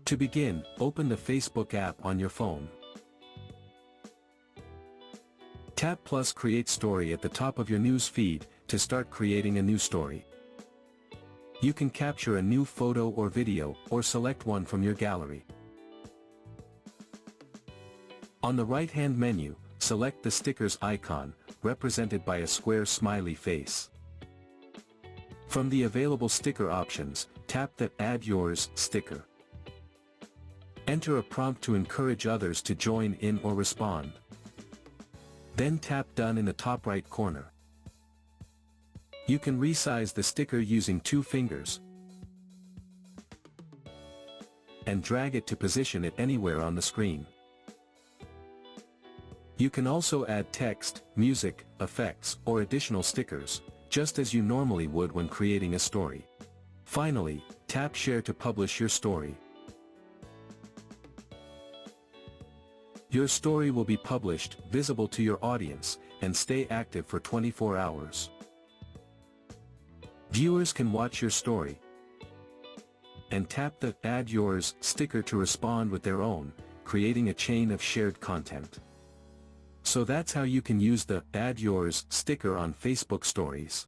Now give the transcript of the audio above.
To begin, open the Facebook app on your phone. Tap plus Create Story at the top of your news feed to start creating a new story. You can capture a new photo or video, or select one from your gallery. On the right-hand menu, select the stickers icon, represented by a square smiley face. From the available sticker options, tap the Add Yours sticker. Enter a prompt to encourage others to join in or respond. Then tap Done in the top right corner. You can resize the sticker using 2 fingers and drag it to position it anywhere on the screen. You can also add text, music, effects, or additional stickers, just as you normally would when creating a story. Finally, tap Share to publish your story. Your story will be published, visible to your audience, and stay active for 24 hours. Viewers can watch your story and tap the Add Yours sticker to respond with their own, creating a chain of shared content. So that's how you can use the Add Yours sticker on Facebook Stories.